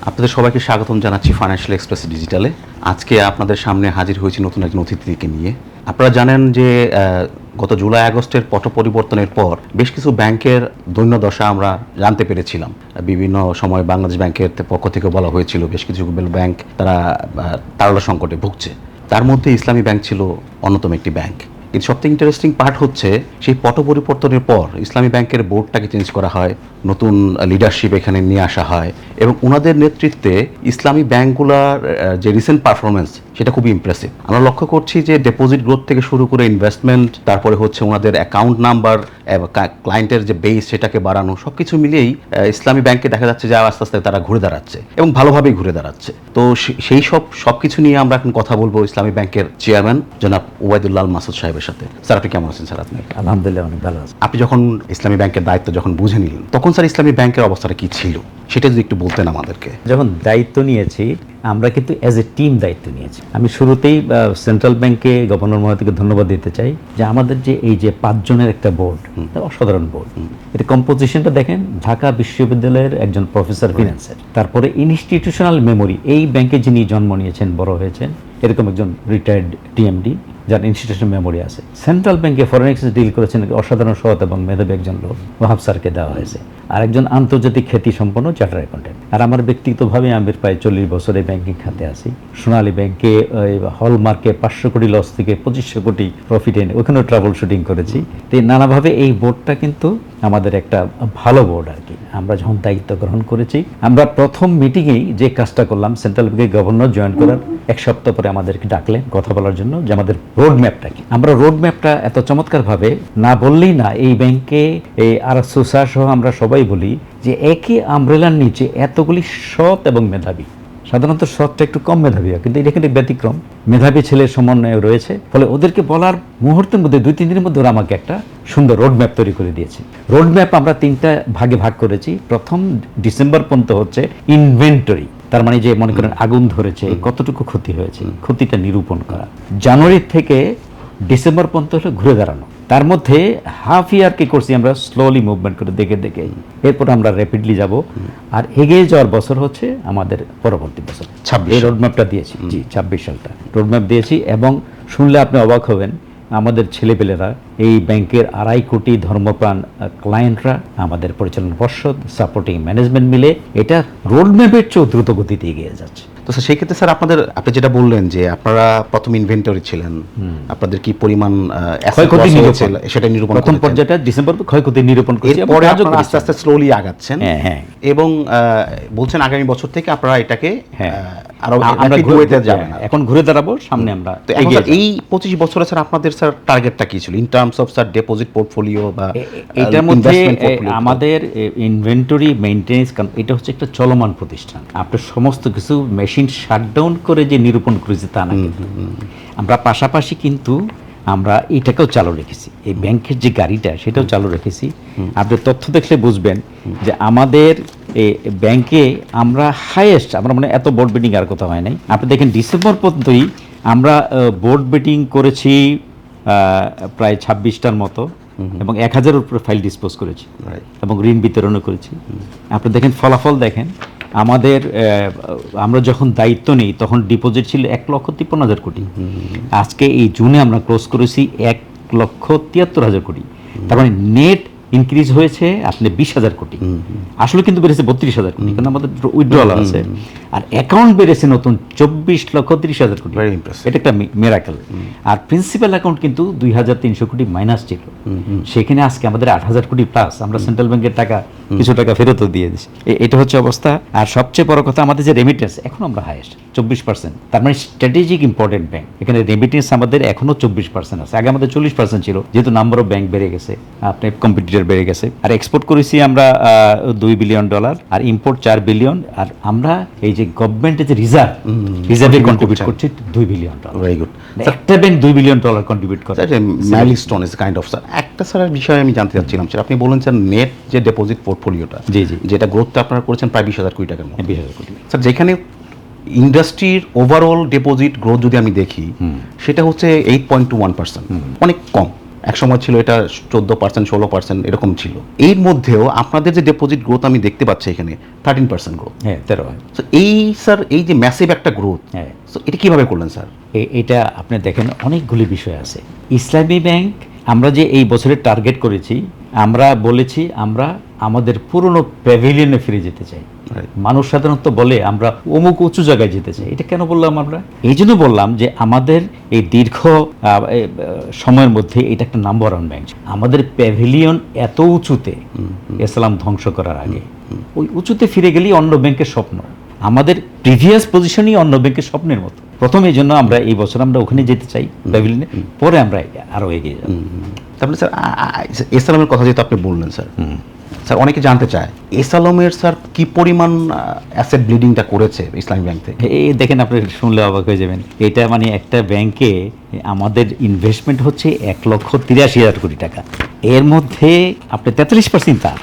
আপনাদের সবাইকে স্বাগতম জানাচ্ছি ফাইন্যান্সিয়াল এক্সপ্রেস ডিজিটালে। আজকে আপনাদের সামনে হাজির হয়েছি নতুন একজন অতিথিকে নিয়ে। আপনারা জানেন যে গত জুলাই আগস্টের পট পরিবর্তনের পর বেশ কিছু ব্যাংকের দৈন্যদশা আমরা জানতে পেরেছিলাম। বিভিন্ন সময় বাংলাদেশ ব্যাংকের পক্ষ থেকে বলা হয়েছিল বেশ কিছু ব্যাংক তারা তারল্য সংকটে ভুগছে। তার মধ্যে ইসলামী ব্যাংক ছিল অন্যতম একটি ব্যাংক। কিন্তু সবথেকে ইন্টারেস্টিং পার্ট হচ্ছে সেই পট পরিবর্তনের পর ইসলামী ব্যাংকের বোর্ডটাকে চেঞ্জ করা হয়, নতুন লিডারশিপ এখানে নিয়ে আসা হয় এবং ওনাদের নেতৃত্বে ইসলামী ব্যাংকগুলোর যে রিসেন্ট পারফরমেন্স সেটা খুবই ইমপ্রেসিভ। আমরা লক্ষ্য করছি যে ডিপোজিট গ্রোথ থেকে শুরু করে ইনভেস্টমেন্ট, তারপরে হচ্ছে ওনাদের অ্যাকাউন্ট নাম্বার, ক্লায়েন্টের যে বেস সেটাকে বাড়ানো, সব কিছু মিলিয়েই ইসলামী ব্যাংকে দেখা যাচ্ছে যে আস্তে আস্তে তারা ঘুরে দাঁড়াচ্ছে এবং ভালোভাবেই ঘুরে দাঁড়াচ্ছে। তো সেই সব কিছু নিয়ে আমরা এখন কথা বলবো ইসলামী ব্যাংকের চেয়ারম্যান জনাব ওবায়দুল্লাহ মাসুদ সাহেবের সাথে। স্যার, আপনি কেমন আছেন? স্যার, আপনি? আলহামদুলিল্লাহ, অনেক ভালো আছি। আপনি যখন ইসলামী ব্যাংকের দায়িত্ব যখন বুঝে নিলেন তখন স্যার ইসলামী ব্যাংকের অবস্থাটা কি ছিল সেটা যদি একটু বলতেন আমাদেরকে। যখন দায়িত্ব নিয়েছি আমরা কিন্তু অ্যাজ এ টিম দায়িত্ব নিয়েছি। আমি শুরুতেই সেন্ট্রাল ব্যাংকে গভর্নর মহোদয়কে ধন্যবাদ দিতে চাই যে আমাদের যে এই যে 5 জনের একটা বোর্ড, অসাধারণ বোর্ড। এটা কম্পোজিশনটা দেখেন, ঢাকা বিশ্ববিদ্যালয়ের একজন প্রফেসর ফিন্যান্সের, তারপরে ইনস্টিটিউশনাল মেমোরি, এই ব্যাংকে যিনি জন্ম নিয়েছেন, বড় হয়েছেন, এরকম একজন রিটায়ার্ড টিএমডি যার ইনস্টিটিউশনাল মেমোরি আছে। সেন্ট্রাল ব্যাংকে ফরেন এক্সচেঞ্জ ডিল করেছেন অসাধারণ সৎ এবং মেধাবী একজন লোক, ওয়াহাব স্যারকে দেওয়া হয়েছে। আর একজন আন্তর্জাতিক খ্যাতি সম্পন্ন চার্টার অ্যাকাউন্টেন্ট। আর আমার ব্যক্তিগতভাবে আমি প্রায় 40 বছর এই ব্যাংকিং খাতে আছি। সোনালী ব্যাংকে হলমার্কে 500 কোটি লস থেকে 2500 কোটি প্রফিট এনে ওখানেও ট্রাভেল শুটিং করেছি। তো নানাভাবে এই বোর্ডটা কিন্তু আমাদের একটা ভালো বোর্ড আর কি। আমরা যখন দায়িত্ব গ্রহণ করেছি, আমরা প্রথম মিটিংয়েই যে কাজটা করলাম, সেন্ট্রাল ব্যাংকের গভর্নর জয়েন করার 1 সপ্তাহ পরে আমাদেরকে ডাকলেন কথা বলার জন্য যে আমাদের রোড ম্যাপটা কি। আমরা রোড ম্যাপটা এত চমৎকারভাবে না বললেই না, এই ব্যাংকে এই আর সোসা সহ আমরা সবাই বলি যে একই আমব্রেলার নিচে এতগুলি সৎ এবং মেধাবী, সাধারণত সৎটা একটু কম মেধাবী হয়, কিন্তু এটা কিন্তু ব্যতিক্রম, মেধাবী ছেলের সমন্বয় রয়েছে। ফলে ওদেরকে বলার মুহূর্তের মধ্যে 2-3 দিনের মধ্যে ওরা আমাকে একটা সুন্দর রোড ম্যাপ তৈরি করে দিয়েছে। রোড ম্যাপ আমরা 3টা ভাগে ভাগ করেছি। প্রথম ডিসেম্বর পর্যন্ত হচ্ছে ইনভেন্টরি, তার মানে যে মনে করেন আগুন ধরেছে, কতটুকু ক্ষতি হয়েছে, ক্ষতিটা নিরূপণ করা। জানুয়ারি থেকে ডিসেম্বর পর্যন্ত হলো ঘুরে দাঁড়ানো। তার মধ্যে হাফ ইয়ার কি করছি আমরা স্লোলি মুভমেন্ট করে দেখে দেখে, এরপর আমরা র্যাপিডলি যাব। আর এগিয়ে যাওয়ার বছর হচ্ছে আমাদের পরবর্তী বছর 26। এই রোডম্যাপটা দিয়েছি, জি 26 সালটা রোডম্যাপ দিয়েছি। এবং শুনলে আপনি অবাক হবেন, আমাদের ছেলেপেলেরা, এই ব্যাংকের 2.5 কোটি ধর্মপ্রাণ ক্লায়েন্টরা, আমাদের পরিচালনা পর্ষদ, সাপোর্টিং ম্যানেজমেন্ট মিলে এটা রোডম্যাপের চেয়েও দ্রুত গতিতে এগিয়ে যাচ্ছে। তো স্যার, সেই ক্ষেত্রে স্যার আপনি যেটা বললেন যে আপনারা প্রথম ইনভেন্টরি ছিলেন, আপনাদের কি পরিমাণ ক্ষয়ক্ষতি সেটা নিরূপণ, প্রথম পর্যায়টা ডিসেম্বর ক্ষয়ক্ষতি নিরূপণ করেছি। পরে আপনারা আস্তে আস্তে স্লোলি আগাচ্ছেন। হ্যাঁ, এবং বলছেন আগামী বছর থেকে আপনারা এটাকে আরো আমরা ঘুরে যাবেন, এখন ঘুরে দাঁড়াবো সামনে আমরা। তো এই 25 বছরে স্যার আপনাদের স্যার টার্গেটটা কি ছিল in terms of sir deposit portfolio বা এটার মধ্যে? আমাদের ইনভেন্টরি মেইনটেনেন্স, এটা হচ্ছে একটা চলমান প্রতিষ্ঠান। আপনার সমস্ত কিছু মেশিন শাটডাউন করে যে নিরূপণ করেছি তা না, আমরা পাশাপাশি কিন্তু আমরা এটাকেও চালু রেখেছি, এই ব্যাংকের যে গাড়িটা সেটাও চালু রেখেছি। আপনি তথ্য দেখলে বুঝবেন যে আমাদের ব্যাংকে আমরা হাইয়েস্ট, আমরা মানে এত বোর্ড মিটিং আর কথা হয় নাই। আপনি দেখেন ডিসেম্বর পর্যন্তই আমরা বোর্ড মিটিং করেছি প্রায় 26টার মতো, এবং 1000-এর উপরে ফাইল ডিসপোজ করেছি এবং ঋণ বিতরণও করেছি। আপনি দেখেন ফলাফল দেখেন, আমাদের আমরা যখন দায়িত্ব নিই তখন ডিপোজিট ছিল 1,53,000 কোটি। আজকে এই জুনে আমরা ক্লোজ করেছি 1,73,000 কোটি। তার মানে নেট ইনক্রিজ হয়েছে আপনি 20,000 কোটি। আসলে কিন্তু বেড়েছে 32,000 কোটি, কারণ আমাদের উইথড্রল আছে। আর অ্যাকাউন্ট বেড়েছে নতুন 24,30,000 কোটি। এটা একটা মিরাকেল। আর প্রিন্সিপাল অ্যাকাউন্ট কিন্তু 2,300 কোটি মাইনাস ছিল, সেখানে আজকে আমাদের 8,000 কোটি প্লাস। আমরা সেন্ট্রাল ব্যাংকের টাকা কিছু টাকা ফেরতও দিয়ে দিচ্ছি। এটা হচ্ছে অবস্থা। আর সবচেয়ে বড় কথা, আমাদের যে রেমিটেন্স এখন আমরা হাইয়েস্ট 24%। তার মানে স্ট্র্যাটেজিক ইম্পর্টেন্ট ব্যাংক, এখানে রেমিটেন্স আমাদের এখনো 24% আছে। আগে আমাদের 40% ছিল, যেহেতু নাম্বার অফ ব্যাংক বেড়ে গেছে, আপনি কম্পিটিটর বেড়ে গেছে। আর এক্সপোর্ট করেছি আমরা $2 বিলিয়ন, আর ইম্পোর্ট $4 বিলিয়ন। আর আমরা এই যে গভর্নমেন্টের যে রিজার্ভে কন্ট্রিবিউট করছি $2 বিলিয়ন। Very good. একটা ব্যাংক $2 বিলিয়ন কন্ট্রিবিউট করে, milestone is kind of. Sir, একটা স্যার বিষয়ে আমি জানতে চাচ্ছিলাম, স্যার আপনি বলেন স্যার নেট যে ডিপোজিট পোর্টফোলিওটা, জি যেটা গ্রোথটা আপনারা করেছেন প্রায় 20,000 কোটি টাকার মতো। 20,000 কোটি স্যার, যেখানে ইন্ডাস্ট্রির ওভারঅল ডিপোজিট গ্রোথ যদি আমি দেখি সেটা হচ্ছে 8.21%, অনেক কম। এক সময় ছিল এটা 14%, 16% এরকম ছিল। এর মধ্যেও আপনাদের যে ডিপোজিট গ্রোথ আমি দেখতে পাচ্ছি এখানে 13% গ্রোথ। হ্যাঁ 13। তো এই স্যার এই যে ম্যাসিভ একটা গ্রোথ, হ্যাঁ, তো এটা কিভাবে করলেন স্যার? এটা আপনি দেখেন অনেকগুলি বিষয় আছে। ইসলামী ব্যাংক আমরা যে এই বছরের টার্গেট করেছি, আমরা বলেছি আমরা আমাদের পুরনো প্যাভিলিয়নে ফিরে যেতে চাই। মানুষ সাধারণত বলে আমরা অমুক উঁচু জায়গায় যেতে চাই। এটা কেন বললাম আমরা? এই জন্য বললাম যে আমাদের এই দীর্ঘ সময়ের মধ্যে এটা একটা নাম্বার ওয়ান ব্যাংক। আমাদের প্যাভিলিয়ন এত উঁচুতে, ইসলাম ধ্বংস করার আগে ওই উঁচুতে ফিরে গেলেই অন্য ব্যাংকের স্বপ্ন। আমাদের প্রিভিয়াস পজিশনই অন্য ব্যাংকের স্বপ্নের মতো। প্রথম এই জন্য আমরা এই বছর আমরা ওখানে যেতে চাই প্যাভিলিয়নে, পরে আমরা আরো এগিয়ে যাব। তারপরে স্যার এসএলএমের কথা যেহেতু আপনি বললেন স্যার, স্যার অনেকে জানতে চায় এসএলএমের স্যার কি পরিমাণ অ্যাসেট ব্লিডিংটা করেছে ইসলামী ব্যাংক থেকে? এই দেখেন, আপনি শুনলে অবাক হয়ে যাবেন। এটা মানে একটা ব্যাংকে আমাদের ইনভেস্টমেন্ট হচ্ছে 1,83,000 কোটি টাকা। এর মধ্যে আপনি 43% তার,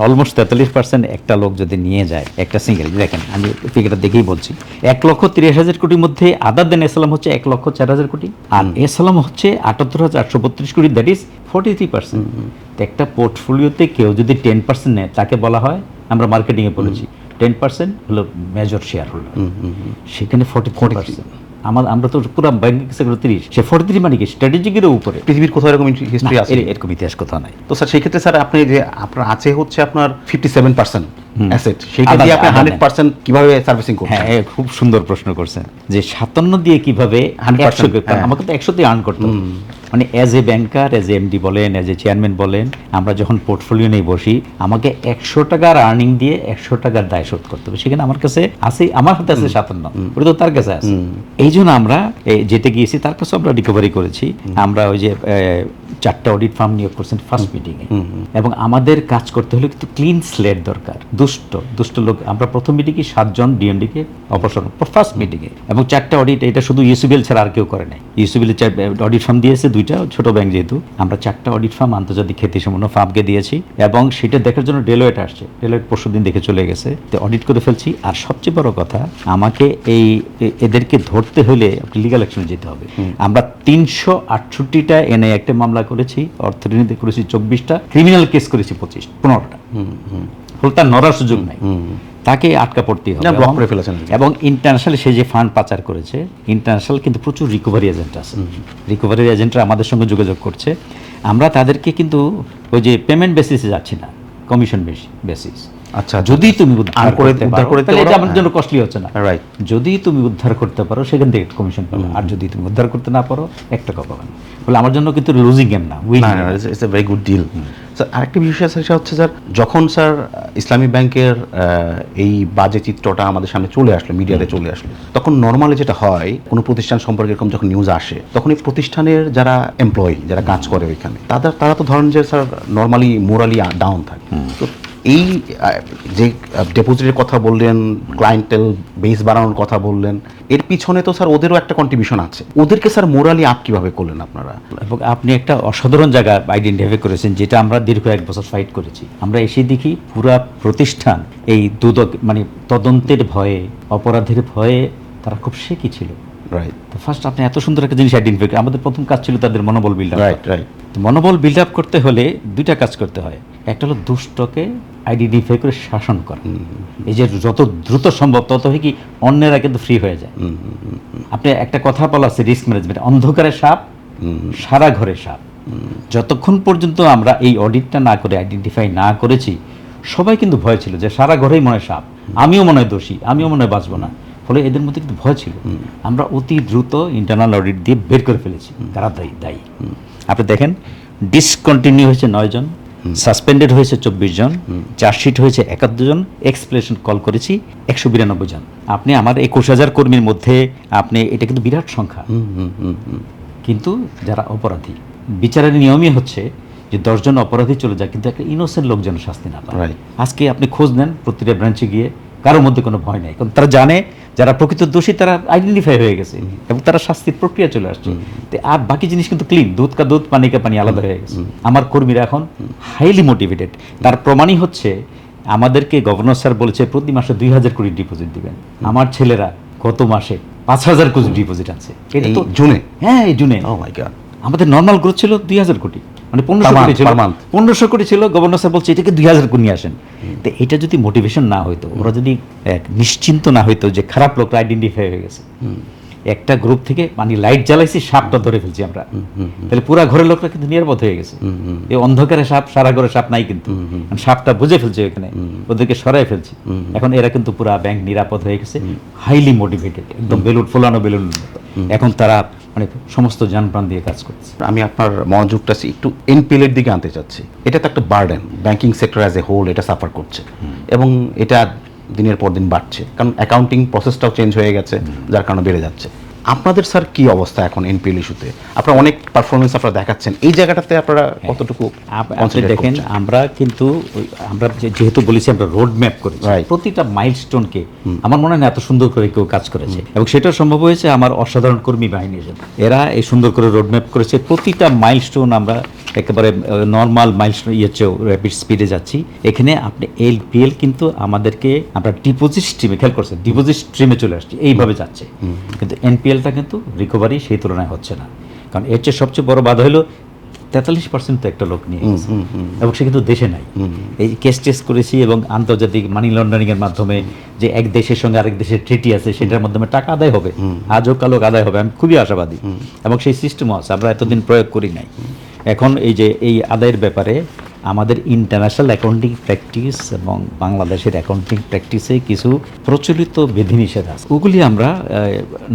অলমোস্ট 43% একটা লোক যদি নিয়ে যায় একটা সিঙ্গেল। দেখেন আমি ফিগারটা দেখেই বলছি, 1,30,000 কোটির মধ্যে আদার দেন এসএলএম হচ্ছে 1,04,000 কোটি, আর এসএলএম হচ্ছে 78,832 কোটি, দ্যাট ইজ 43%। একটা পোর্টফোলিওতে কেউ যদি 10% নেয় তাকে বলা হয়, আমরা মার্কেটিংয়ে বলেছি 10% হলো মেজর শেয়ার হোল্ডার, সেখানে 43%। আমরা তো পুরো ব্যাংকিং সেক্টর 30, সে 43 মানে কি স্ট্র্যাটেজিকের উপরে। পৃথিবীর কোথাও এরকম হিস্ট্রি আছে? এরকম ইতিহাস কোথাও নাই। তো স্যার সেই ক্ষেত্রে স্যার আপনি যে আপনার আছে হচ্ছে আপনার 57% অ্যাসেট, সেইটা দিয়ে আপনি 100% কিভাবে সার্ভিসিং করছেন? হ্যাঁ, খুব সুন্দর প্রশ্ন করছেন যে 57 দিয়ে কিভাবে 100%, আমাকে তো 100 দিয়ে আর্ন করতে হবে। মানে as a banker, as a MD বলেন, অ্যাজ এ চেয়ারম্যান বলেন, আমরা যখন পোর্টফোলিও নিয়ে বসি আমাকে 100 টাকার আর্নিং দিয়ে 100 টাকার দায় শোধ করতে হবে। সেখানে আমার কাছে আছে, আমার হাতে আছে 57, ওটা তো তার কাছে আছে। এই জন্য আমরা যেতে গিয়েছি, তার কাছে আমরা রিকভারি করেছি। আমরা ওই যে 4টা অডিট ফার্ম নিয়োগ করছেন ফার্স্ট মিটিংয়ে, এবং আমাদের কাজ করতে হলে কিন্তু ক্লিন স্লেট দরকার। দুষ্ট লোক, আমরা প্রথম মিটিংয়ে 7 জন ডিএমডিকে অপসারণ ফার্স্ট মিটিংয়ে, এবং 4টা অডিট, এটা শুধু ইউসিবিএল ছাড়া আর কেউ করে নাই। ইউসিবিএল অডিট ফার্ম দিয়েছে 2টা, ছোট ব্যাংক যেহেতু, আমরা 4টা অডিট ফার্ম আন্তর্জাতিক খ্যাতিসম্পন্ন ফার্মকে দিয়েছি, এবং সেটা দেখার জন্য ডেলোয়েট আসছে। ডেলোয়েট পরশুদিন দেখে চলে গেছে, তো অডিট করে ফেলছি। আর সবচেয়ে বড় কথা, আমাকে এদেরকে ধরতে হলে লিগ্যাল অ্যাকশনে যেতে হবে। আমরা 368টা এনআই অ্যাক্টে মামলা করেছি, অর্থনীতি করেছি 24টা, ক্রিমিনাল কেস করেছি 15টা। ফলে তার নড়ার সুযোগ নাই, তাকে আটকা পড়তেই হবে। ব্লক করে ফেলেছেন। এবং ইন্টারন্যাশনাল সে যে ফান্ড পাচার করেছে, ইন্টারন্যাশনাল কিন্তু প্রচুর রিকভারি এজেন্ট আছে। রিকভারি এজেন্টরা আমাদের সঙ্গে যোগাযোগ করছে। আমরা তাদেরকে কিন্তু ওই যে পেমেন্ট বেসিসে যাচ্ছি না, কমিশন বেসিস। আচ্ছা, যদি তুমি উদ্ধার করতে পারো তাহলে এটা আমাদের জন্য হ্যাঁ। কস্টলি হচ্ছে না। রাইট, যদি তুমি উদ্ধার করতে পারো সেখান থেকে কমিশন পাবে, আর যদি তুমি উদ্ধার করতে না পারো 1 টাকা পাবে না। ফলে আমার জন্য কিন্তু লুজিং গেম না, it's a very good deal. Sir আরেকটা বিষয় স্যার, সেটা হচ্ছে স্যার যখন স্যার ইসলামী ব্যাংকের এই বাজে চিত্রটা আমাদের সামনে চলে আসলো, মিডিয়াতে চলে আসলো, তখন নর্মালি যেটা হয়, কোনো প্রতিষ্ঠান সম্পর্কে এরকম যখন নিউজ আসে, তখন এই প্রতিষ্ঠানের যারা এমপ্লয়ি, যারা কাজ করে ওইখানে, তারা তো ধরেন যে স্যার নর্মালি মোরালি ডাউন থাকে। তো এই যে ডিপোজিটের কথা বললেন, ক্লায়েন্টেল বেস বাড়ানোর কথা বললেন, এর পিছনে তো স্যার ওদেরও একটা কন্ট্রিবিউশন আছে। ওদেরকে স্যার মোরালি আপ কিভাবে করলেন আপনারা? এবং আপনি একটা অসাধারণ জায়গা আইডেন্টিফাই করেছেন, যেটা আমরা দীর্ঘ 1 বছর ফাইট করেছি। আমরা এসে দেখি পুরা প্রতিষ্ঠান এই মানে তদন্তের ভয়ে, অপরাধের ভয়ে তারা খুব শেকি ছিল। রাইট। তো ফার্স্ট আপনি এত সুন্দর একটা জিনিস আইডেন্টিফাই করেন। আমাদের প্রথম কাজ ছিল তাদের মনোবল বিল্ড আপ। রাইট। মনোবল বিল্ড আপ করতে হলে 2টা কাজ করতে হয়। একটা হলো দুষ্টকে আইডেন্টিফাই করে শাসন করা। এই যে যত দ্রুত সম্ভব তত হয় কি অন্যেরা কিন্তু ফ্রি হয়ে যায়। আপনি একটা কথা বলা আছে, রিস্ক ম্যানেজমেন্ট, অন্ধকারে সাপ, সারা ঘরে সাপ। যতক্ষণ পর্যন্ত আমরা এই অডিটটা না করে আইডেন্টিফাই না করেছি, সবাই কিন্তু ভয় ছিল যে সারা ঘরেই মনে হয় সাপ, আমিও মনে হয় দোষী, আমিও মনে হয় বাঁচবো না। ফলে এদের মধ্যে কিন্তু ভয় ছিল। আমরা অতি দ্রুত ইন্টারনাল অডিট দিয়ে বের করে ফেলেছি তারা দায়ী। আপনি দেখেন, ডিসকন্টিনিউ হয়েছে 9 জন, সাসপেন্ডেড হয়েছে 24 জন, চার্জশিট হয়েছে 71 জন, এক্সপ্লেনেশন কল করেছি 192 জন। আপনি আমার 21,000 কর্মীর মধ্যে আপনি, এটা কিন্তু বিরাট সংখ্যা। কিন্তু যারা অপরাধী, বিচারের নিয়মই হচ্ছে যে 10 জন অপরাধী চলে যায়, কিন্তু একটা ইনোসেন্ট লোক যেন শাস্তি না পায়। আজকে আপনি খোঁজ নেন প্রতিটা ব্রাঞ্চে গিয়ে, কারোর মধ্যে কোনো ভয় নেই, কারণ তারা জানে যারা প্রকৃত দোষী তারা আইডেন্টিফাই হয়ে গেছে এবং তারা শাস্তির প্রক্রিয়া চলে আসছে। আর বাকি জিনিস কিন্তু ক্লিন, দুধ কা দুধ, পানি কা পানি আলাদা হয়ে গেছে। আমার কর্মীরা এখন হাইলি মোটিভেটেড। তার প্রমাণই হচ্ছে আমাদেরকে গভর্নর স্যার বলেছে প্রতি মাসে 2,000 কোটি ডিপোজিট দিবেন। আমার ছেলেরা গত মাসে 5,000 কোটি ডিপোজিট আছে। এটা তো জুনে? হ্যাঁ, এই জুনে। ও মাই গড। আমাদের নর্মাল গ্রোথ ছিল 2000 কোটি, মানে 1500 কোটি ছিল, per month। 1500 কোটি ছিল। গভর্নর স্যার বলছে এটাকে 2000 কোটি নিয়ে আসেন। তো এটা যদি মোটিভেশন না হইতো, ওরা যদি নিশ্চিন্ত না হইতো যে খারাপ লোকরা আইডেন্টিফাই হয়ে গেছে, একটা গ্রুপ থেকে মানে লাইট জ্বালাইছি, সাপটা ধরে ফেলছি আমরা, তাহলে পুরা ঘরের লোকরা কিন্তু নিরাপদ হয়ে গেছে। এই অন্ধকারে সাপ, সারা ঘরে সাপ নাই কিন্তু, সাপটা বুঝে ফেলছে এখানে, ওদেরকে সরাই ফেলছি। এখন এরা কিন্তু পুরা ব্যাংক নিরাপদ হয়ে গেছে, হাইলি মোটিভেটেড, একদম বেলুন ফোলানো বেলুন মতো। এখন তারা মানে সমস্ত জান প্রাণ দিয়ে কাজ করছে। আমি আপনার মনোযোগটা একটু এনপিএল এর দিকে আনতে চাচ্ছি। এটা তো একটা burden, banking sector as a whole এটা সাফার করছে, এবং এটা দিনের পর দিন বাড়ছে, কারণ অ্যাকাউন্টিং প্রসেসটাও চেঞ্জ হয়ে গেছে, যার কারণে বেড়ে যাচ্ছে। আপনাদের স্যার কি অবস্থা এখন এনপিএল ইস্যুতে? আপনারা অনেক পারফরমেন্স আপনারা দেখাচ্ছেন, এই জায়গাটাতে আপনারা কতটুকু আপনি concentrate দেখেন, করছেন? আমরা কিন্তু আমরা যেহেতু বলেছি আমরা রোড ম্যাপ করেছি, Right. প্রতিটা মাইলস্টোনকে আমার মনে হয় না এত সুন্দর করে কেউ কাজ করেছে, এবং সেটা সম্ভব হয়েছে আমার অসাধারণ কর্মী বাহিনীর জন্য। এরা এই সুন্দর করে রোড ম্যাপ করেছে, প্রতিটা মাইলস্টোন আমরা একেবারে নর্মাল মাইলস্টোন চেয়েও র্যাপিড স্পিডে যাচ্ছি। এখানে আপনি এলপিএল কিন্তু আমাদেরকে আমরা ডিপোজিট স্ট্রিমে, খেয়াল করছেন, ডিপোজিট স্ট্রিমে চলে আসছি, এইভাবে যাচ্ছে, কিন্তু এনপিএলটা কিন্তু রিকভারি সেই তুলনায় হচ্ছে না। কারণ এর চেয়ে সবচেয়ে বড় বাধা হলো 43% তো একটা লোক নিয়ে গেছে, এবং সে কিন্তু দেশে নাই। এই কেস টেস্ট করেছি, এবং আন্তর্জাতিক মানি লন্ডারিং এর মাধ্যমে যে এক দেশের সঙ্গে আরেক দেশের ট্রিটি আছে, সেটার মাধ্যমে টাকা আদায় হবে, আজও কালো আদায় হবে, আমি খুবই আশাবাদী, এবং সেই সিস্টেমও আছে, আমরা এতদিন প্রয়োগ করি নাই। এখন এই যে এই আদায়ের ব্যাপারে আমাদের ইন্টারন্যাশনাল অ্যাকাউন্টিং প্র্যাকটিস এবং বাংলাদেশের অ্যাকাউন্টিং প্র্যাকটিসে কিছু প্রচলিত বিধিনিষেধ আছে, ওগুলি আমরা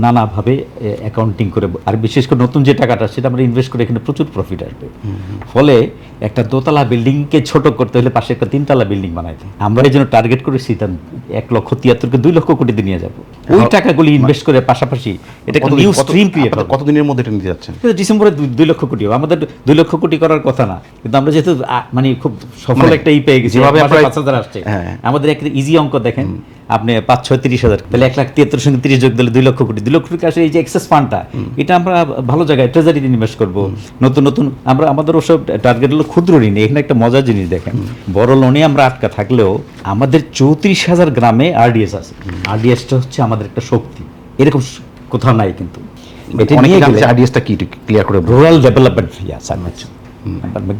নানাভাবে অ্যাকাউন্টিং করে, আর বিশেষ করে নতুন যে টাকাটা সেটা আমরা ইনভেস্ট করে এখানে প্রচুর প্রফিট আসবে। ফলে একটা দোতলা বিল্ডিংকে ছোট করতে হলে পাশে একটা 3তলা বিল্ডিং বানাইতে, আমরা এই জন্য টার্গেট করেছি 1,73,000,000-কে 2 লক্ষ কোটিতে নিয়ে যাব। ওই টাকাগুলি ইনভেস্ট করে পাশাপাশি এটা একটা নিউ স্ট্রিম ক্রিয়েট হবে। কতদিনের মধ্যে এটা নিতে যাচ্ছেন? ডিসেম্বরে 2 লক্ষ কোটি হবে। আমাদের 2 লক্ষ কোটি করার কথা না, কিন্তু আমরা যেহেতু মানে খুব সফল একটা পেয়ে গেছি, যেভাবে 5,000 আসছে, আমাদের একটা ইজি অঙ্ক দেখেন, আপনি 5-6-30,000, তাহলে 1,73,000 সঙ্গে 30 যোগ দিলে 2 লক্ষ কোটি। 2 লক্ষ কোটি আসলে এই যে এক্সেস ফান্ডটা, এটা আমরা ভালো জায়গায় ট্রেজারিতে ইনভেস্ট করবো, নতুন নতুন। আমরা আমাদের ওসব টার্গেট হলো ক্ষুদ্র ঋণ। এখানে একটা মজার জিনিস দেখেন, বড় লোনে আমরা আটকা থাকলেও আমাদের 34,000 গ্রামে আরডিএস আছে। আরডিএসটা হচ্ছে আমাদের একটা শক্তি, এরকম কোথাও নাই কিন্তু। এটা নিয়ে গেলে আরডিএসটা কি একটু ক্লিয়ার করে বলুন। রুরাল ডেভেলপমেন্ট,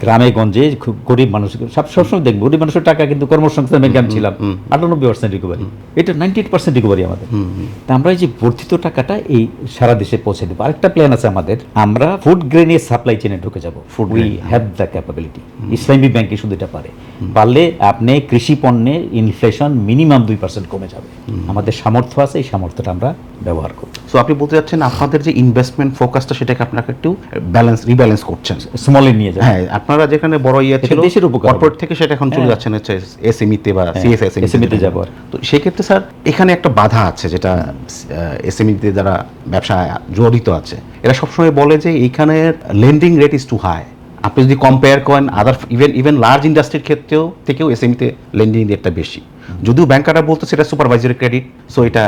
গ্রামে গঞ্জে খুব গরিব মানুষ, সবসময় দেখবো গরিব মানুষের টাকা কিন্তু কর্মসংস্থান ব্যাংকে আমি ছিলাম, 98% রিকভারি, এটা 98% রিকভারি আমাদের। তা আমরা এই যে বর্ধিত টাকাটা এই সারা দেশে পৌঁছে দেবো। আরেকটা প্ল্যান আছে আমাদের, আমরা ফুড গ্রেনের সাপ্লাই চেনে ঢুকে যাবো। We have the capability. ইসলামী ব্যাংকে শুধু এটা পারলে আপনি কৃষি পণ্যে ইনফ্লেশন মিনিমাম 2% কমে যাবে। আমাদের সামর্থ্য আছে, এই সামর্থ্যটা আমরা ব্যবহার করব। সো আপনি বলতে যাচ্ছেন আপনাদের যে ইনভেস্টমেন্ট ফোকাসটা সেটাকে আপনাকে একটু রিব্যালেন্স করছেন, স্মলে নিয়ে যাবেন। হ্যাঁ, আপনারা যেখানে বড় ছিল দেশের উপকার কর্পোরেট থেকে, সেটা এখন চলে যাচ্ছেন হচ্ছে এসএমইতে বা এসএমইতে যাব। তো সেই ক্ষেত্রে স্যার এখানে একটা বাধা আছে, যেটা এসএমইতে যারা ব্যবসা জড়িত আছে, এরা সবসময় বলে যে এইখানে lending rate is too high. আপনি যদি কম্পেয়ার করেন আদার ইভেন লার্জ ইন্ডাস্ট্রির ক্ষেত্রেও থেকেও এসএমইতে লেন্ডিং রেটটা বেশি, যদিও ব্যাংকাররা বলতো সেটা সুপারভাইজারি ক্রেডিট, সো এটা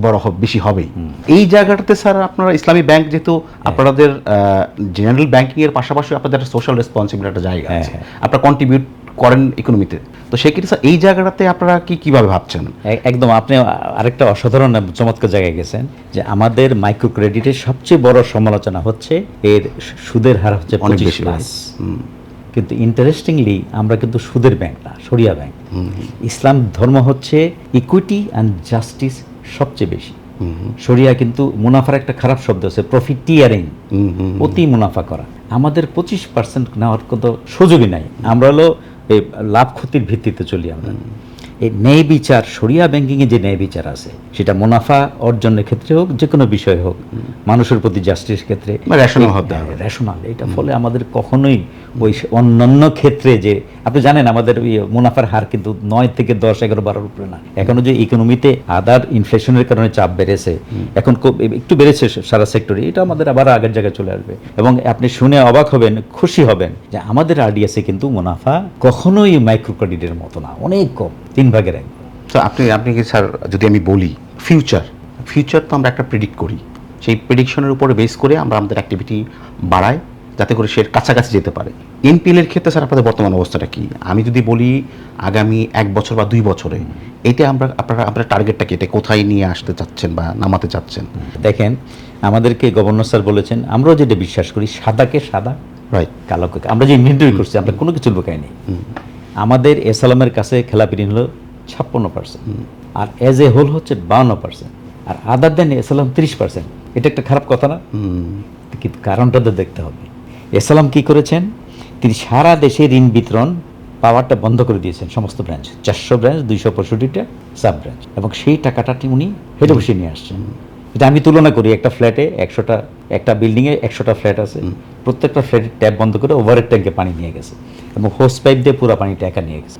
বড় বেশি হবেই। এই জায়গাটাতে স্যার আপনারা ইসলামী ব্যাংক, যেহেতু আপনাদের জেনারেল ব্যাংকিং এর পাশাপাশি আপনাদের একটা সোশ্যাল রেসপন্সিবিলিটি একটা জায়গা আছে, আপনারা কন্ট্রিবিউট করেন ইকোনমিতে, তো সেক্ষেত্রে স্যার এই জায়গাটাতে আপনারা কিভাবে ভাবছেন? একদম, আপনি আরেকটা অসাধারণ চমৎকার জায়গায় গেছেন, যে আমাদের মাইক্রো ক্রেডিটের সবচেয়ে বড় সমালোচনা হচ্ছে এর সুদের হার হচ্ছে 25+। কিন্তু ইন্টারেস্টিংলি আমরা কিন্তু সুদের ব্যাংক না, শরিয়া ব্যাংক। ইসলাম ধর্ম হচ্ছে ইকুইটি অ্যান্ড জাস্টিস সবচেয়ে বেশি। শরিয়া কিন্তু মুনাফার একটা খারাপ শব্দ আছে, প্রফিটিয়ারিং, অতি মুনাফা করা। আমাদের 25% নেওয়ার কোনো সুযোগই নাই। আমরা হলো এই লাভ ক্ষতির ভিত্তিতে চলি আমরা। এই ন্যায় বিচার, শরিয়া ব্যাংকিংয়ে যে ন্যায় বিচার আছে, সেটা মুনাফা অর্জনের ক্ষেত্রে হোক, যে কোনো বিষয় হোক, মানুষের প্রতি জাস্টিস ক্ষেত্রে রেশনাল। এটা ফলে আমাদের কখনোই ওই অন্যান্য ক্ষেত্রে, যে আপনি জানেন আমাদের মুনাফার হার কিন্তু 9 থেকে 10, 11, 12 উপরে না। এখনো যে ইকোনমিতে আদার ইনফ্লেশনের কারণে চাপ বেড়েছে, এখন একটু বেড়েছে সারা সেক্টরে, এটা আমাদের আবার আগের জায়গায় চলে আসবে। এবং আপনি শুনে অবাক হবেন, খুশি হবেন, যে আমাদের আরডিএসে কিন্তু মুনাফা কখনোই মাইক্রো ক্রেডিটের মতো না, অনেক কম, 3/1। তো আপনি কি স্যার, যদি আমি বলি ফিউচার তো আমরা একটা প্রেডিক্ট করি, সেই প্রেডিকশনের উপরে বেস করে আমরা আমাদের অ্যাক্টিভিটি বাড়াই যাতে করে সে কাছাকাছি যেতে পারে। এনপিএল এর ক্ষেত্রে স্যার আপনাদের বর্তমান অবস্থাটা কি? আমি যদি বলি আগামী 1 বছর বা 2 বছরে এতে আপনারা টার্গেটটা কি, এটা কোথায় নিয়ে আসতে চাচ্ছেন বা নামাতে চাচ্ছেন? দেখেন, আমাদেরকে গভর্নর স্যার বলেছেন, আমরাও যেটা বিশ্বাস করি, সাদাকে সাদা, রাইট। কালোকে আমরা যে ইনভেন্টরি করছি, আমরা কোনো কিছু লুকাই নেই। আমাদের এসালামের কাছে খেলাপি ঋণ হলো 56%, আর এজ এ হোল হচ্ছে 52%, আর আদার দেন এসালাম 30%। এটা একটা খারাপ কথা না? কিন্তু কারণটা তো দেখতে হবে। এসালাম কি করেছেন, তিনি সারা দেশে ঋণ বিতরণ পাওয়ারটা বন্ধ করে দিয়েছেন, সমস্ত ব্রাঞ্চ, 400 ব্রাঞ্চ, 265টা সাব ব্রাঞ্চ, এবং সেই টাকাটা উনি হেড অফিসে নিয়ে আসছেন। এটা আমি তুলনা করি, একটা ফ্ল্যাটে 100টা, একটা বিল্ডিংয়ে 100টা ফ্ল্যাট আছে, প্রত্যেকটা ফ্ল্যাটের ট্যাপ বন্ধ করে ওভারের ট্যাঙ্কে পানি নিয়ে গেছে এবং হোস পাইপ দিয়ে পুরো পানিটা একা নিয়ে গেছে।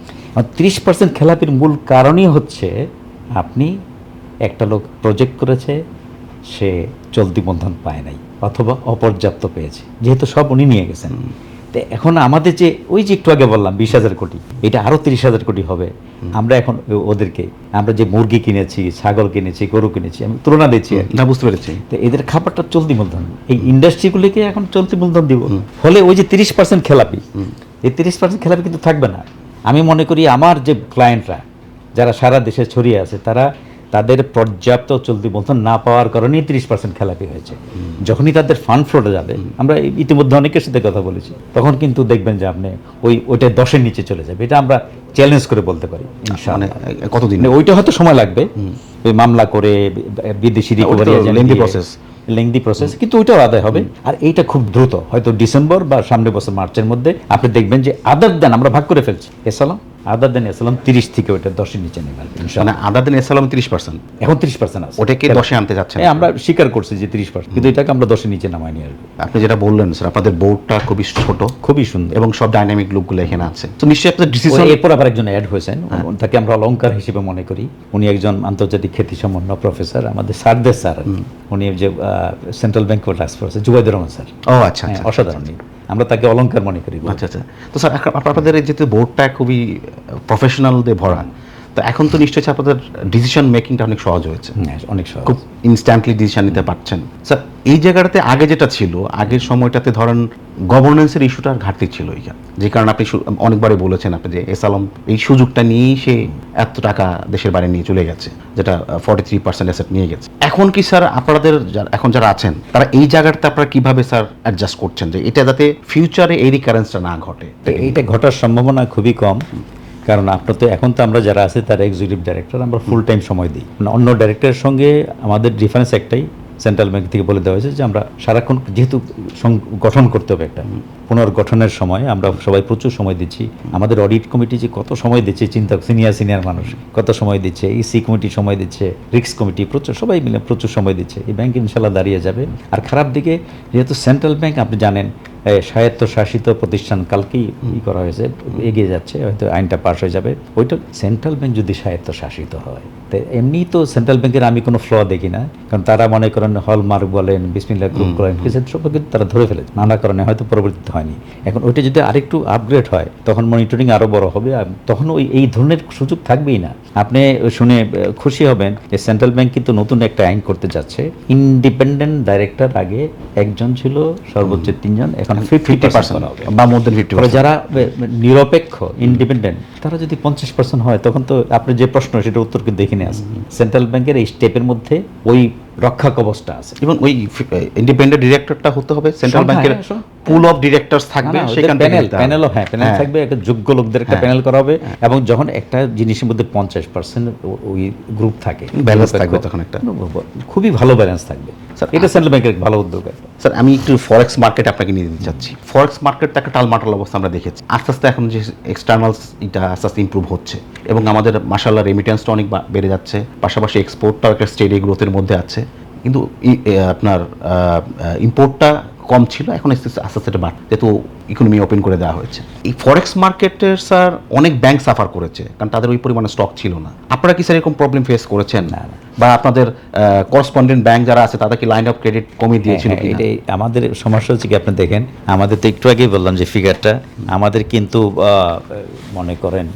30% খেলাপির মূল কারণই হচ্ছে আপনি একটা লোক প্রজেক্ট করেছে, সে চলতি মূলধন পায় নাই অথবা অপর্যাপ্ত পেয়েছে, যেহেতু সব উনি নিয়ে গেছেন। তো এখন আমাদের যে ওই যে একটু আগে বললাম 20,000 কোটি, এটা আরও 30,000 কোটি হবে। আমরা এখন ওদেরকে, আমরা যে মুরগি কিনেছি, ছাগল কিনেছি, গরু কিনেছি, আমি তুলনা দিচ্ছি আর কি। না, বুঝতে পেরেছি। তো এদের খাবারটা চলতি মূলধন, এই ইন্ডাস্ট্রিগুলিকে এখন চলতি মূলধন দিব, ফলে ওই যে 30% খেলাপি, এই 30% খেলাপি কিন্তু থাকবে না। আমি মনে করি আমার যে ক্লায়েন্টরা যারা সারা দেশে ছড়িয়ে আছে, তারা তাদের পর্যাপ্ত চলতি মূলধন না পাওয়ার কারণেই 30% খেলাপি হয়েছে। যখনই তাদের ফান্ড ফ্লোটা যাবে, আমরা ইতিমধ্যে অনেকের সাথে কথা বলেছি, তখন কিন্তু দেখবেন যে আপনি ওইটা 10-এর নিচে চলে যাবে। এটা আমরা চ্যালেঞ্জ করে বলতে পারি ইনশাআল্লাহ। কতদিন? ওইটা হয়তো সময় লাগবে, ওই মামলা করে বিদেশি রিকভারি লেংদি প্রসেস, কিন্তু ওইটাও আদায় হবে। আর এইটা খুব দ্রুত, হয়তো ডিসেম্বর বা সামনের বছর মার্চের মধ্যে আপনি দেখবেন যে আদার দেন আমরা ভাগ করে ফেলছি। এসালাম আদার দেন এসালাম 30 থেকে ওইটা 10-এর নিচে নেবে মানে আদার দেন এসালাম 30%, এখন 30% আছে, ওটাকে 10-এ আনতে যাচ্ছেন? আমরা স্বীকার করছি যে 30%, কিন্তু এটাকে আমরা 10-এর নিচে নামাই নিয়ে আসবো। আপনি যেটা বললেন স্যার, আপনাদের বোর্ডটা খুবই ছোট, খুবই সুন্দর, এবং সব ডাইনামিক লোকগুলো এখানে আছে, তো নিশ্চয়ই আপনাদের ডিসিশন। এরপর আবার একজন অ্যাড হয়েছেন, তাকে আমরা অলংকার হিসেবে মনে করি। উনি একজন আন্তর্জাতিক খ্যাতিসম্পন্ন প্রফেসর, আমাদের স্যারদের স্যার। উনি যে central bank of transfer Zubaidur Rahman sir. ও আচ্ছা, অসাধারণ, আমরা তাকে অলংকার মনে করি। আচ্ছা আচ্ছা। তো স্যার, আপনাদের এই যেহেতু বোর্ডটা খুবই প্রফেশনাল দিয়ে ভরা, তো এখন তো নিশ্চয়ই আপনাদের ডিসিশন মেকিংটা অনেক সহজ হয়েছে, অনেক সহজ, খুব ইনস্ট্যান্টলি ডিসিশন নিতে পারছেন। স্যার, এই জায়গাটাতে আগে যেটা ছিল, আগের সময়টাতে ধরেন গভর্নেন্সের ইস্যুটার ঘাটতি ছিল, যে কারণে আপনি অনেকবারই বলেছেন আপনি যে এসালাম এই সুযোগটা নিয়েই সে এত টাকা দেশের বাইরে নিয়ে চলে গেছে, যেটা 43% অ্যাসেট নিয়ে গেছে। এখন কি স্যার আপনাদের এখন যারা আছেন, তারা এই জায়গাটাতে আপনারা কিভাবে স্যার অ্যাডজাস্ট করছেন যে এটা যাতে ফিউচারে এই রিকারেন্সটা না ঘটে? এইটা ঘটার সম্ভাবনা খুবই কম, কারণ আপনার তো এখন তো আমরা যারা আছে তারা এক্সিকিউটিভ ডাইরেক্টর, আমরা ফুল টাইম সময় দিই। মানে অন্য ডাইরেক্টরের সঙ্গে আমাদের ডিফারেন্স একটাই, সেন্ট্রাল ব্যাংক থেকে বলে দেওয়া হয়েছে যে আমরা সারাক্ষণ যেহেতু গঠন করতে হবে, একটা পুনর্গঠনের সময় আমরা সবাই প্রচুর সময় দিচ্ছি। আমাদের অডিট কমিটি যে কত সময় দিচ্ছে, চিন্তা, সিনিয়র মানুষ কত সময় দিচ্ছে, ইসি কমিটি সময় দিচ্ছে, রিস্ক কমিটি প্রচুর, সবাই মিলে প্রচুর সময় দিচ্ছে। এই ব্যাংক ইনশাল্লাহ দাঁড়িয়ে যাবে। আর খারাপ দিকে, যেহেতু সেন্ট্রাল ব্যাংক আপনি জানেন স্বায়ত্তশাসিত প্রতিষ্ঠান, কালকেই করা হয়েছে, এগিয়ে যাচ্ছে, হয়তো আইনটা পাস হয়ে যাবে। ওইটা সেন্ট্রাল ব্যাংক যদি স্বায়ত্তশাসিত হয়, তো এমনি তো সেন্ট্রাল ব্যাংকের আমি কোনো ফ্ল দেখি না, কারণ তারা মনে করেন হলমার্ক বলেন, বিসমিল্লাহ গ্রুপ বলেন, সব কিন্তু তারা ধরে ফেলেছে নানা কারণে, হয়তো পরবর্তীতে হয়নি। এখন ওইটা যদি আরেকটু আপগ্রেড হয়, তখন মনিটরিং আরও বড় হবে, আর তখন এই ধরনের সুযোগ থাকবেই না। আপনি শুনে খুশি হবেন যে সেন্ট্রাল ব্যাংক কিন্তু নতুন একটা আইন করতে যাচ্ছে, ইন্ডিপেন্ডেন্ট ডাইরেক্টর আগে একজন ছিল, সর্বোচ্চ 3 জন, এখন 50% হবে বা মোর দেন 50%। যারা নিরপেক্ষ ইন্ডিপেন্ডেন্ট, তারা যদি 50% হয়, তখন তো আপনি যে প্রশ্ন সেটা উত্তর কিন্তু এখানে আছে। সেন্ট্রাল ব্যাংকের এই স্টেপের মধ্যে ওই রক্ষা কবচটা আছে, এবং ওই ইন্ডিপেন্ডেন্ট ডিরেক্টরটা হতে হবে সেন্ট্রাল ব্যাংকের পুল অফ ডিরেক্টরস থাকবে, সেখান থেকে প্যানেল থাকবে, একটা যোগ্য লোকদের একটা প্যানেল করা হবে, এবং যখন একটা জিনিসের মধ্যে 50% ওই গ্রুপ থাকে, ব্যালেন্স থাকবে, তখন একটা খুবই ভালো ব্যালেন্স থাকবে। এটা সেন্ট্রাল ব্যাংকের ভালো উদ্যোগ। স্যার, আমি একটু ফরেক্স মার্কেট আপনাকে নিয়ে দিতে চাচ্ছি। ফরেক্স মার্কেটটা একটা টালমাটাল অবস্থা আমরা দেখেছি, আস্তে আস্তে এখন যে এক্সটার্নাল এটা আস্তে আস্তে ইমপ্রুভ হচ্ছে, এবং আমাদের মাশাআল্লাহ রেমিটেন্সটা অনেক বেড়ে যাচ্ছে, পাশাপাশি এক্সপোর্টটাও একটা স্টেডি গ্রোথের মধ্যে আছে, কিন্তু আপনার ইম্পোর্টটা কম ছিল, এখন আস্তে আস্তে এটা বাড়ছে, যেহেতু ইকোনমি ওপেন করে দেওয়া হয়েছে। এই ফরেক্স মার্কেটের স্যার অনেক ব্যাংক সাফার করেছে, কারণ তাদের ওই পরিমাণে স্টক ছিল না। আপনারা কি স্যার এরকম প্রবলেম ফেস করেছেন? না, বা আপনাদের করসপন্ডেন্ট ব্যাংক যারা আছে তাদেরকে লাইন অফ ক্রেডিট কমিয়ে দিয়েছিল? এটাই আমাদের সমস্যা হচ্ছে কি, আপনি দেখেন আমাদের তো একটু আগেই বললাম যে ফিগারটা আমাদের কিন্তু মনে করেন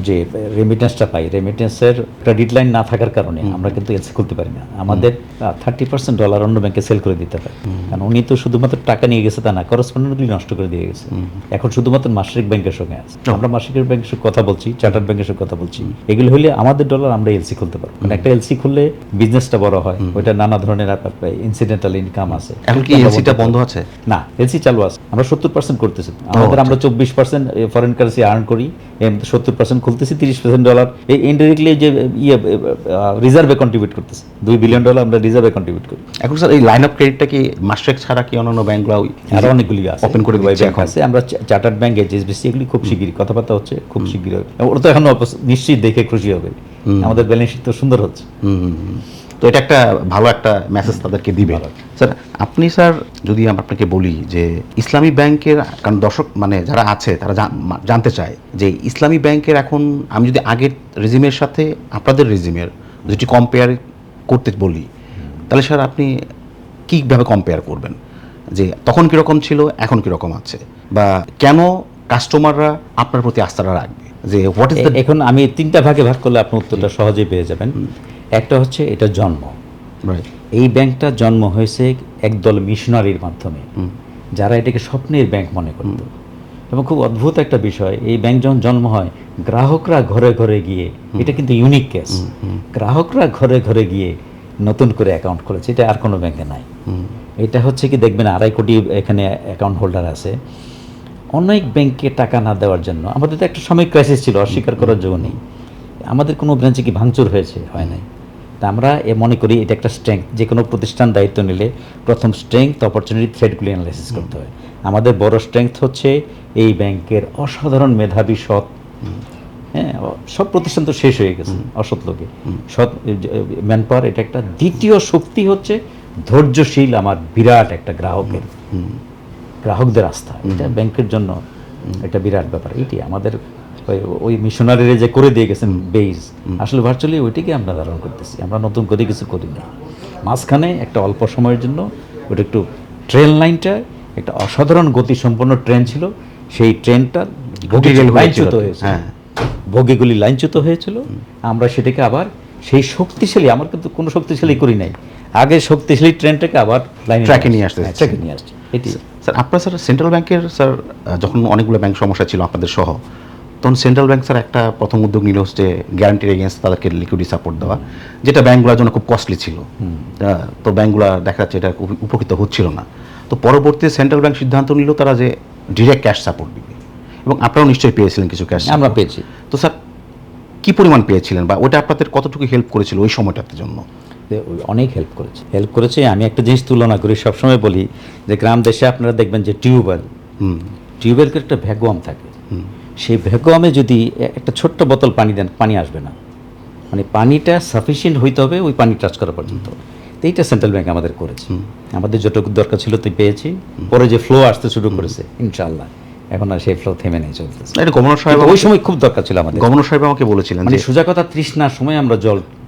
যে রেমিটেন্সটা পাই, রেমিটেন্সের ক্রেডিট লাইন না থাকার কারণে আমরা কিন্তু এলসি খুলতে পারি না। আমাদের 30% ডলার অন্য ব্যাংকে সেল করে দিতে হয়, কারণ উনি তো শুধুমাত্র টাকা নিয়ে গেছে তা না, করসপন্ডেন্টলি নষ্ট করে দিয়ে গেছে। এখন শুধুমাত্র মাসিক ব্যাংকের সঙ্গে আছে, আমরা মাসিক ব্যাংকের সঙ্গে কথা বলছি, চার্টার্ড ব্যাংকের সঙ্গে কথা বলছি। এগুলো হলে আমাদের ডলার আমরা এলসি খুলতে পারবো, কারণ একটা এলসি খুললে বিজনেসটা বড় হয়, ওইটা নানা ধরনের ইনসিডেন্টাল ইনকাম আছে। এখন কি এলসিটা বন্ধ আছে? না, এলসি চালু আছে, আমরা 70% করতেছি। আমাদের আমরা 24% ফরেন কারেন্সি আর্ন করি, 70% খুলতেছি, 30% ডলার এই ইনডাইরেক্টলি যে রিজার্ভে কন্ট্রিবিউট করতেছে। $2 বিলিয়ন আমরা রিজার্ভে কন্ট্রিবিউট করি। এখন স্যার এই লাইন অফ ক্রেডিটটা কি মাস্ট্রেক ছাড়া কি অন্যান্য ব্যাংকগুলো আরো অনেকগুলি আছে, ওপেন করে দিচ্ছে এখন? আছে। আমরা চার্টার্ড ব্যাংক, এইচএসবিসি এগুলি খুব শিগগিরই কথাবার্তা হচ্ছে, খুব শিগগিরই হবে। ওরা তো এখন নিশ্চিত দেখে খুশি হবে, আমাদের ব্যালেন্স শিট তো সুন্দর হচ্ছে। তো এটা একটা ভালো একটা মেসেজ তাদেরকে দিবে। স্যার আপনি স্যার যদি আপনাকে বলি যে ইসলামী ব্যাংকের, কারণ দর্শক মানে যারা আছে তারা জানতে চায় যে ইসলামী ব্যাংকের এখন আমি যদি আগের রেজিমের সাথে আপনাদের রেজিমের যদি কম্পেয়ার করতে বলি, তাহলে স্যার আপনি কীভাবে কম্পেয়ার করবেন যে তখন কীরকম ছিল, এখন কীরকম আছে, বা কেন কাস্টমাররা আপনার প্রতি আস্থাটা রাখবে? যে হোয়াট ইজ দ্য, এখন আমি 3টা ভাগে ভাগ করলে আপনি উত্তরটা সহজেই পেয়ে যাবেন। একটা হচ্ছে এটা জন্ম, এই ব্যাংকটা জন্ম হয়েছে একদল মিশনারির মাধ্যমে, যারা এটাকে স্বপ্নের ব্যাংক মনে করত। এবং খুব অদ্ভুত একটা বিষয়, এই ব্যাংক যখন জন্ম হয় গ্রাহকরা ঘরে ঘরে গিয়ে, এটা কিন্তু ইউনিক কেস, গ্রাহকরা ঘরে ঘরে গিয়ে নতুন করে অ্যাকাউন্ট খুলেছে, এটা আর কোনো ব্যাংকে নাই। এটা হচ্ছে কি দেখবেন 2.5 কোটি এখানে অ্যাকাউন্ট হোল্ডার আছে। অনেক ব্যাংকে টাকা না দেওয়ার জন্য আমাদের তো একটা সময় ক্রাইসিস ছিল, অস্বীকার করার জন্য নেই। আমাদের কোনো ব্রাঞ্চে কি ভাঙচুর হয়েছে? হয় নাই। তা আমরা মনে করি এটা একটা স্ট্রেংথ। যে কোনো প্রতিষ্ঠান দায়িত্ব নিলে প্রথম স্ট্রেংথ, অপরচুনিটি, থ্রেটগুলি অ্যানালাইসিস করতে হয়। আমাদের বড় স্ট্রেংথ হচ্ছে এই ব্যাংকের অসাধারণ মেধাবী সৎ, হ্যাঁ, সব প্রতিষ্ঠান তো শেষ হয়ে গেছে অসৎ লোকে, সৎ ম্যান পাওয়ার। এটা একটা দ্বিতীয় শক্তি হচ্ছে ধৈর্যশীল আমার বিরাট একটা গ্রাহকদের আস্থা। এটা ব্যাংকের জন্য একটা বিরাট ব্যাপার। এইটি আমাদের ওই মিশনারিরা যে করে দিয়ে গেছেন বেইজ, আসলে ভার্চুয়ালি ওইটাকে আমরা ধারণ করতেছি, আমরা নতুন করে কিছু করি না। মাঝখানে একটা অল্প সময়ের জন্য ওটা একটু ট্রেন লাইনটা একটা অসাধারণ গতিসম্পন্ন ট্রেন ছিল, সেই ট্রেনটা লাইনচ্যুত হয়েছে, বগিগুলি লাইনচ্যুত হয়েছিল। আমরা সেটাকে আবার সেই শক্তিশালী, আমার কিন্তু কোনো শক্তিশালী করি নাই, আগে শক্তিশালী ট্রেনটাকে আবার ট্র্যাকে নিয়ে আসছে। এটি স্যার আপনার স্যার সেন্ট্রাল ব্যাংকের স্যার যখন অনেকগুলো ব্যাংক সমস্যা ছিল আপনাদের সহ, তখন সেন্ট্রাল ব্যাংক স্যার একটা প্রথম উদ্যোগ নিল হচ্ছে গ্যারান্টির এগেনস্ট তাদেরকে লিকুইডিটি সাপোর্ট দেওয়া, যেটা ব্যাংকগুলোর জন্য খুব কস্টলি ছিল। তো ব্যাংকগুলো দেখা যাচ্ছে এটা খুব উপকৃত হচ্ছিল না। তো পরবর্তীতে সেন্ট্রাল ব্যাংক সিদ্ধান্ত নিল তারা যে ডিরেক্ট ক্যাশ সাপোর্ট দিবে, এবং আপনারাও নিশ্চয়ই পেয়েছিলেন কিছু ক্যাশ। আমরা পেয়েছি। তো স্যার কী পরিমাণ পেয়েছিলেন, বা ওটা আপনাদের কতটুকু হেল্প করেছিল ওই সময়টাতে জন্য? অনেক হেল্প করেছে। আমি একটা জিনিস তুলনা করি, সবসময় বলি যে গ্রাম দেশে আপনারা দেখবেন যে টিউবওয়েলের একটা ভ্যাকুয়াম থাকে, সেই ভ্যাকুয়ামে যদি একটা ছোট্ট বোতল পানি দেন, পানি আসবে না, মানে পানিটা সাফিসিয়েন্ট হইতে হবে ওই পানি টাচ করা পর্যন্ত। তো এইটা সেন্ট্রাল ব্যাংক আমাদের করেছে, আমাদের যতটুকু দরকার ছিল তুই পেয়েছি। পরে যে ফ্লো আসতে শুরু করেছে ইনশাআল্লাহ, এখন আর সেই ফ্লো থেমে নেই, চলতেছে। এটা গভর্নর সাহেব ওই সময় খুব দরকার ছিল আমাদের। গভর্নর সাহেব আমাকে বলেছিলেন মানে সোজা কথা, তৃষ্ণার সময় আমরা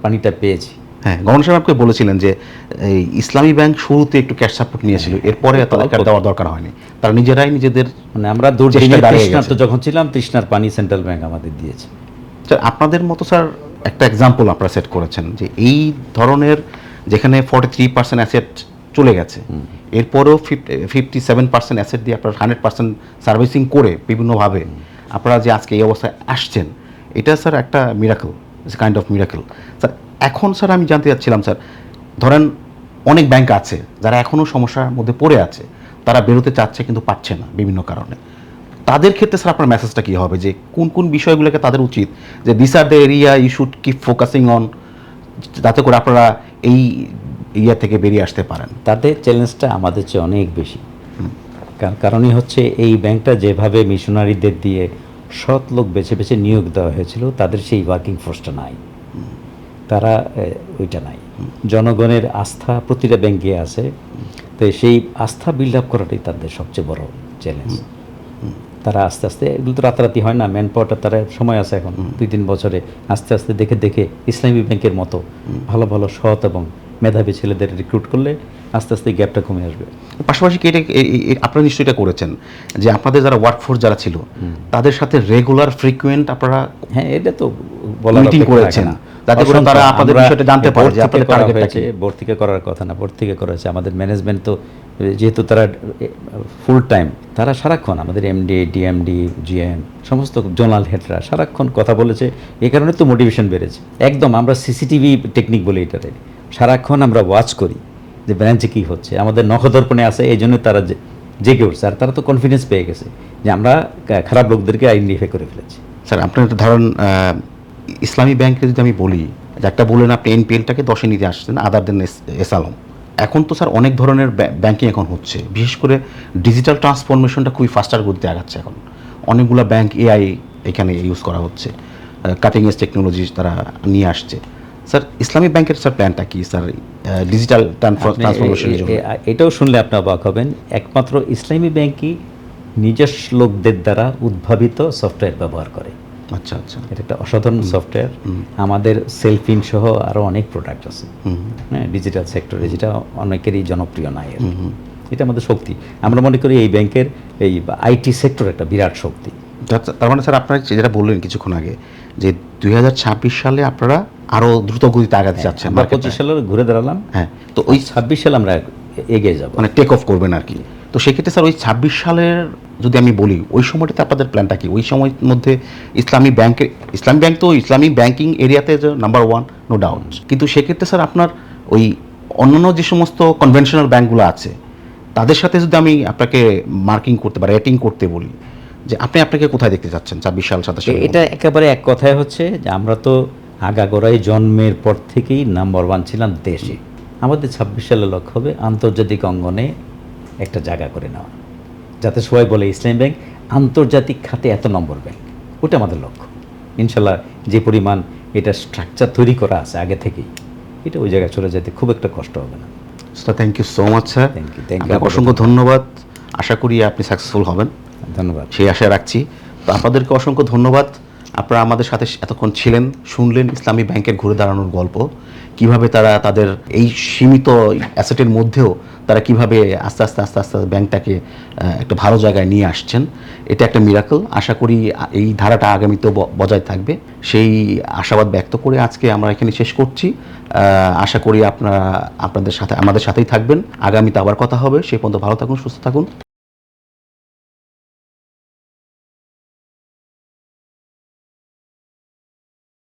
পানিটা পেয়েছি। হ্যাঁ, গভর্নর সাহেব আপনি বলেছিলেন যে এই ইসলামী ব্যাংক শুরুতে একটু ক্যাশ সাপোর্ট নিয়েছিল, এরপরে তাদেরকে দেওয়ার দরকার হয়নি, তারা নিজেরাই নিজেদের, মানে আমরা তৃষ্ণার্ত যখন ছিলাম, তৃষ্ণার পানি সেন্ট্রাল ব্যাংক আমাদের দিয়েছে। স্যার আপনাদের মতো স্যার একটা এক্সাম্পল আপনারা সেট করেছেন যে এই ধরনের, যেখানে 43% অ্যাসেট চলে গেছে, এরপরেও 57% অ্যাসেট দিয়ে আপনারা 100% সার্ভিসিং করে বিভিন্নভাবে আপনারা যে আজকে এই অবস্থায় আসছেন, এটা স্যার একটা miracle, it's kind of miracle. Sir এখন স্যার আমি জানতে চাচ্ছিলাম, স্যার ধরেন অনেক ব্যাংক আছে যারা এখনও সমস্যার মধ্যে পড়ে আছে, তারা বেরোতে চাচ্ছে কিন্তু পারছে না বিভিন্ন কারণে, তাদের ক্ষেত্রে স্যার আপনার মেসেজটা কী হবে, যে কোন কোন বিষয়গুলোকে তাদের উচিত, যে this are the area you should keep focusing on, যাতে করে আপনারা এই ইয়া থেকে বেরিয়ে আসতে পারেন? তাদের চ্যালেঞ্জটা আমাদের চেয়ে অনেক বেশি। কারণই হচ্ছে এই ব্যাংকটা যেভাবে মিশনারিদের দিয়ে সৎ লোক বেছে বেছে নিয়োগ দেওয়া হয়েছিল, তাদের সেই ওয়ার্কিং ফোর্সটা নাই, তারা ওইটা নাই। জনগণের আস্থা প্রতিটা ব্যাংকে আছে, তো সেই আস্থা বিল্ড আপ করাটাই তাদের সবচেয়ে বড় চ্যালেঞ্জ। তারা আস্তে আস্তে, এগুলো তো রাতারাতি হয় না, ম্যান পাওয়ারটা তারা সময় আছে এখন 2-3 বছরে, আস্তে আস্তে দেখে দেখে ইসলামী ব্যাংকের মতো ভালো ভালো সৎ এবং মেধাবী ছেলেদের রিক্রুট করলে আস্তে আস্তে গ্যাপটা কমে আসবে। পাশাপাশি কি এটা আপনারা নিশ্চয়ই এটা করেছেন যে আপনাদের যারা ওয়ার্কফোর্স যারা ছিল তাদের সাথে রেগুলার ফ্রিকুয়েন্ট আপনারা হ্যাঁ, এটা তো বলার মিটিং অপেক্ষা করেছেন, রাখে না। যাতে করে তারা অসংখ্য আপনাদের আমরা বিষয়টা জানতে পারে বোর্ড যে থেকে আপনাদের করা টার্গেটটা হয়েছে, কি। বোর্ড থেকে করার কথা না, বোর্ড থেকে করা হয়েছে। আমাদের ম্যানেজমেন্ট তো যেহেতু তারা ফুল টাইম, তারা সারাক্ষণ আমাদের এমডি, ডিএমডি, জিএম সমস্ত জোনাল হেডরা সারাক্ষণ কথা বলেছে। এই কারণে তো মোটিভেশন বেড়েছে। একদম আমরা সিসিটিভি টেকনিক বলে এটাতে, সারাক্ষণ আমরা ওয়াচ করি যে ব্রাঞ্চে কী হচ্ছে। আমাদের নখদর্পণে আছে, এই জন্য তারা জেগে উঠছে। আর তারা তো কনফিডেন্স পেয়ে গেছে যে আমরা খারাপ লোকদেরকে আইডেন্টিফাই করে ফেলেছি। স্যার আপনার একটা ধরেন ইসলামী ব্যাংকে যদি আমি বলি যে একটা বললেন আপনি এনপিএলটাকে 10-এ নিতে আসছেন আদার দেন এস আলম। এখন তো স্যার অনেক ধরনের ব্যাংকিং এখন হচ্ছে, বিশেষ করে ডিজিটাল ট্রান্সফরমেশনটা খুবই ফাস্টার গতিতে আগাচ্ছে। এখন অনেকগুলো ব্যাংক এআই এখানে ইউজ করা হচ্ছে, কাটিং এজ টেকনোলজি তারা নিয়ে আসছে। স্যার ইসলামী ব্যাংকের স্যার প্ল্যানটা কি স্যার ডিজিটাল ট্রান্সফরমেশনের জন্য? এটাও শুনলে আপনি অবাক হবেন, একমাত্র ইসলামী ব্যাংকই নিজস্ব লোকদের দ্বারা উদ্ভাবিত সফটওয়্যার ব্যবহার করে। আচ্ছা আচ্ছা, এটা একটা অসাধারণ সফটওয়্যার। আমাদের সেলফিন সহ আরও অনেক প্রোডাক্ট আছে হ্যাঁ ডিজিটাল সেক্টরে, যেটা অনেকেরই জনপ্রিয় নাই। এটা আমাদের শক্তি। আমরা মনে করি এই ব্যাংকের এই আইটি সেক্টর একটা বিরাট শক্তি। তার মানে স্যার আপনারা যেটা বললেন কিছুক্ষণ আগে যে 2026 সালে আপনারা আরও দ্রুত গতিতে আগাতে চাচ্ছেন। আমরা 25 সালে ঘুরে দাঁড়ালাম, হ্যাঁ, তো ওই 26 সালে আমরা এগিয়ে যাব, মানে টেক অফ করবেন আর কি। তো সেক্ষেত্রে স্যার ওই 26 সালের যদি আমি বলি ওই সময়টাতে আপনাদের প্ল্যানটা কি? ওই সময়ের মধ্যে ইসলামী ব্যাংক তো ইসলামী ব্যাংকিং এরিয়াতে নাম্বার 1 নো ডাউট, কিন্তু সেক্ষেত্রে স্যার আপনার ওই অন্যান্য যে সমস্ত কনভেনশনাল ব্যাংকগুলো আছে তাদের সাথে যদি আমি আপনাকে মার্কিং করতে বা রেটিং করতে বলি যে আপনাকে কোথায় দেখতে চাচ্ছেন 26 সাল 27 সাল? এটা একেবারে এক কথায় হচ্ছে যে আমরা তো আগাগোড়াই জন্মের পর থেকেই নাম্বার 1 ছিলাম দেশে। আমাদের 26 সালে লক্ষ্য হবে আন্তর্জাতিক অঙ্গনে একটা জায়গা করে নেওয়া, যাতে সবাই বলে ইসলামী ব্যাংক আন্তর্জাতিক খাতে এত নম্বর ব্যাংক। ওটা আমাদের লক্ষ্য। ইনশাল্লাহ যে পরিমাণ এটা স্ট্রাকচার তৈরি করা আছে আগে থেকেই, এটা ওই জায়গায় চলে যেতে খুব একটা কষ্ট হবে না। Sir thank you so much sir, thank you. আপনাকে অসংখ্য ধন্যবাদ। আশা করি আপনি সাকসেসফুল হবেন, ধন্যবাদ, সেই আশা রাখছি। তো আপনাদেরকে অসংখ্য ধন্যবাদ, আপনারা আমাদের সাথে এতক্ষণ ছিলেন, শুনলেন ইসলামী ব্যাংকের ঘুরে দাঁড়ানোর গল্প, কিভাবে তারা তাদের এই সীমিত অ্যাসেটের মধ্যেও তারা কিভাবে আস্তে আস্তে আস্তে আস্তে ব্যাংকটাকে একটা ভালো জায়গায় নিয়ে আসছেন। এটা একটা মিরাকল। আশা করি এই ধারাটা আগামীতেও বজায় থাকবে, সেই আশাবাদ ব্যক্ত করে আজকে আমরা এখানে শেষ করছি। আশা করি আপনারা আমাদের সাথেই থাকবেন। আগামীতে আবার কথা হবে, সেই পর্যন্ত ভালো থাকুন, সুস্থ থাকুন।